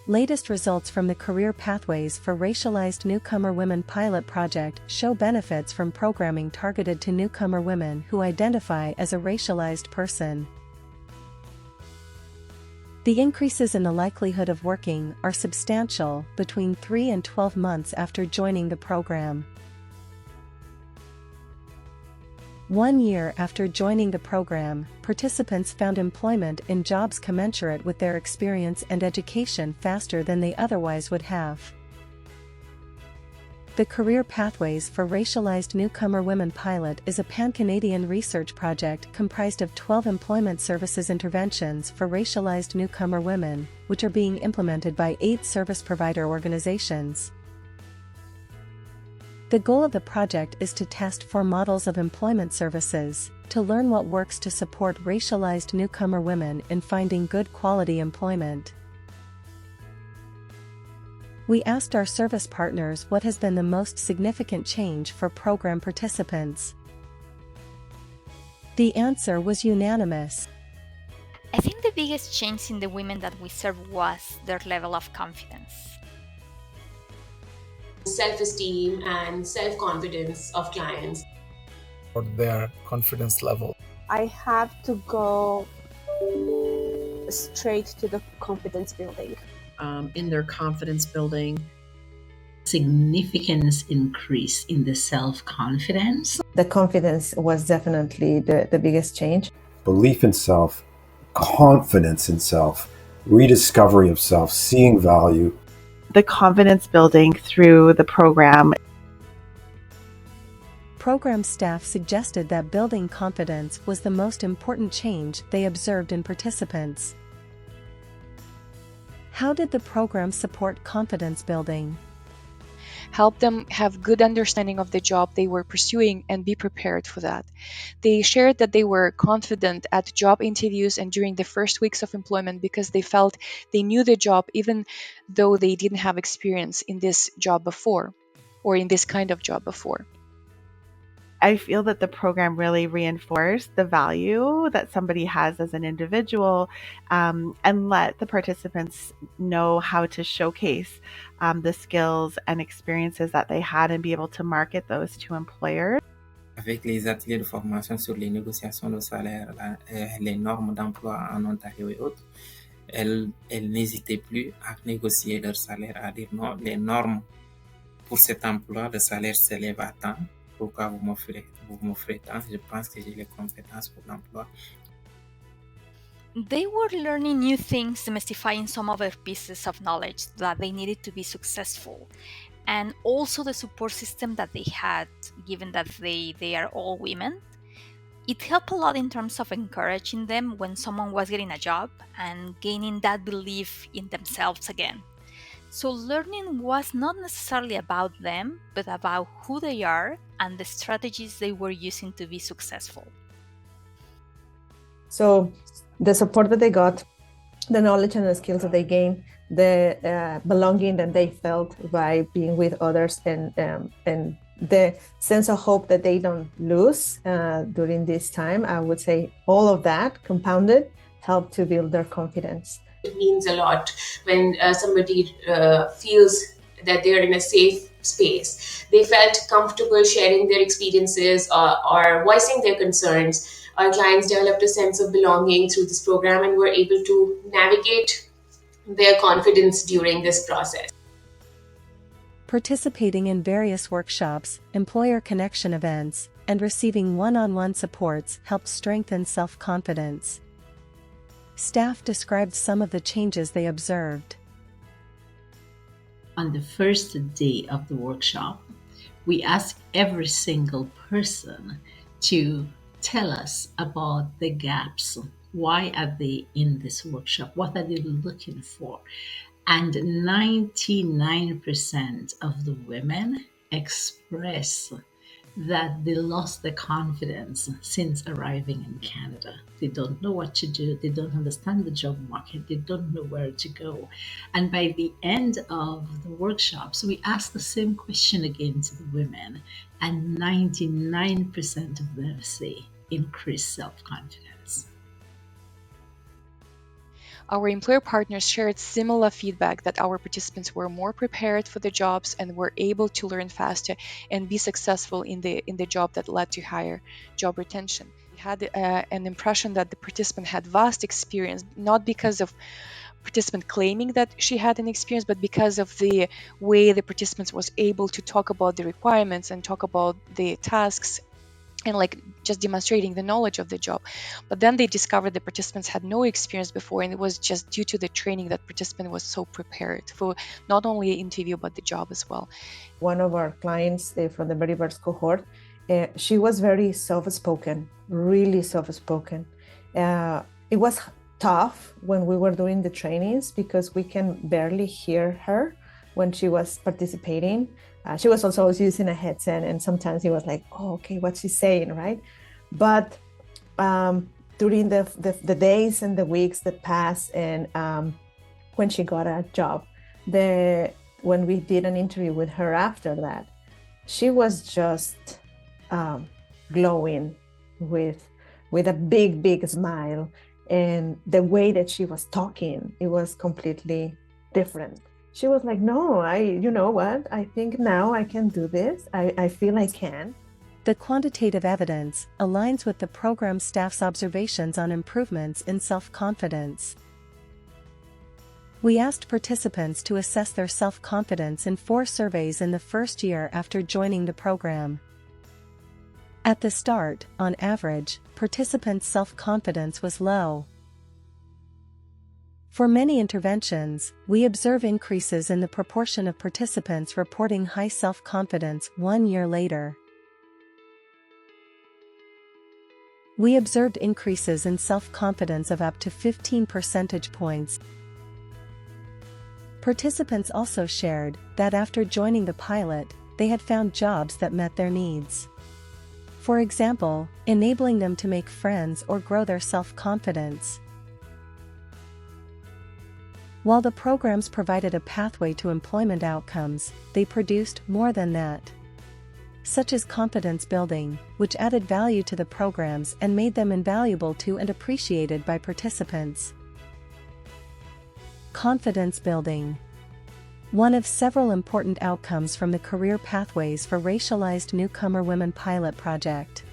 Latest results from the Career Pathways for Racialized Newcomer Women Pilot Project show benefits from programming targeted to newcomer women who identify as a racialized person. The increases in the likelihood of working are substantial between 3 and 12 months after joining the program. 1 year after joining the program, participants found employment in jobs commensurate with their experience and education faster than they otherwise would have. The Career Pathways for Racialized Newcomer Women Pilot is a pan-Canadian research project comprised of 12 employment services interventions for racialized newcomer women, which are being implemented by 8 service provider organizations. The goal of the project is to test 4 models of employment services, to learn what works to support racialized newcomer women in finding good quality employment. We asked our service partners what has been the most significant change for program participants. The answer was unanimous. I think the biggest change in the women that we served was their level of confidence. Self-esteem and self-confidence of clients. Or their confidence level. I have to go straight to the confidence building. In their confidence building. Significant increase in the self-confidence. The confidence was definitely the biggest change. Belief in self, confidence in self, rediscovery of self, seeing value. The confidence building through the program. Program staff suggested that building confidence was the most important change they observed in participants. How did the program support confidence building? Help them have good understanding of the job they were pursuing and be prepared for that. They shared that they were confident at job interviews and during the first weeks of employment because they felt they knew the job even though they didn't have experience in this job before or in this kind of job before. I feel that the program really reinforced the value that somebody has as an individual, and let the participants know how to showcase the skills and experiences that they had and be able to market those to employers. Avec les ateliers de formation sur les négociations de salaire, les normes d'emploi en Ontario et autres, elles n'hésitaient plus à négocier leur salaire, à dire non, les normes pour cet emploi, le salaire s'élève à tant. Pourquoi vous m'offrez tant? Je pense que j'ai les compétences pour l'emploi. They were learning new things, demystifying some other pieces of knowledge that they needed to be successful. And also the support system that they had, given that they are all women. It helped a lot in terms of encouraging them when someone was getting a job and gaining that belief in themselves again. So learning was not necessarily about them, but about who they are and the strategies they were using to be successful. So the support that they got, the knowledge and the skills that they gained, the belonging that they felt by being with others, and the sense of hope that they don't lose during this time, I would say all of that compounded helped to build their confidence. It means a lot when somebody feels that they're in a safe space. They felt comfortable sharing their experiences or voicing their concerns. Our clients developed a sense of belonging through this program and were able to navigate their confidence during this process. Participating in various workshops, employer connection events, and receiving one-on-one supports helped strengthen self-confidence. Staff described some of the changes they observed. On the first day of the workshop, we asked every single person to tell us about the gaps. Why are they in this workshop? What are they looking for? And 99% of the women express that they lost their confidence since arriving in Canada. They don't know what to do. They don't understand the job market. They don't know where to go. And by the end of the workshops, we asked the same question again to the women, and 99% of them say increased self-confidence. Our employer partners shared similar feedback that our participants were more prepared for the jobs and were able to learn faster and be successful in the job that led to higher job retention. We had an impression that the participant had vast experience, not because of participant claiming that she had an experience, but because of the way the participants was able to talk about the requirements and talk about the tasks and like just demonstrating the knowledge of the job. But then they discovered the participants had no experience before, and it was just due to the training that participant was so prepared for not only an interview but the job as well. One of our clients from the very first cohort, she was very soft-spoken, really soft-spoken. It was tough when we were doing the trainings because we can barely hear her when she was participating. She was also using a headset, and sometimes it was like, oh, okay, what's she saying, right? But during the days and the weeks that passed, and when she got a job, when we did an interview with her after that, she was just glowing with a big smile, and the way that she was talking, it was completely different. She was like, no, you know what? I think now I can do this. I feel I can. The quantitative evidence aligns with the program staff's observations on improvements in self-confidence. We asked participants to assess their self-confidence in 4 surveys in the first year after joining the program. At the start, on average, participants' self-confidence was low. For many interventions, we observe increases in the proportion of participants reporting high self-confidence 1 year later. We observed increases in self-confidence of up to 15 percentage points. Participants also shared that after joining the pilot, they had found jobs that met their needs. For example, enabling them to make friends or grow their self-confidence. While the programs provided a pathway to employment outcomes, they produced more than that, such as confidence building, which added value to the programs and made them invaluable to and appreciated by participants. Confidence building. One of several important outcomes from the career pathways for Racialized Newcomer Women Pilot Project.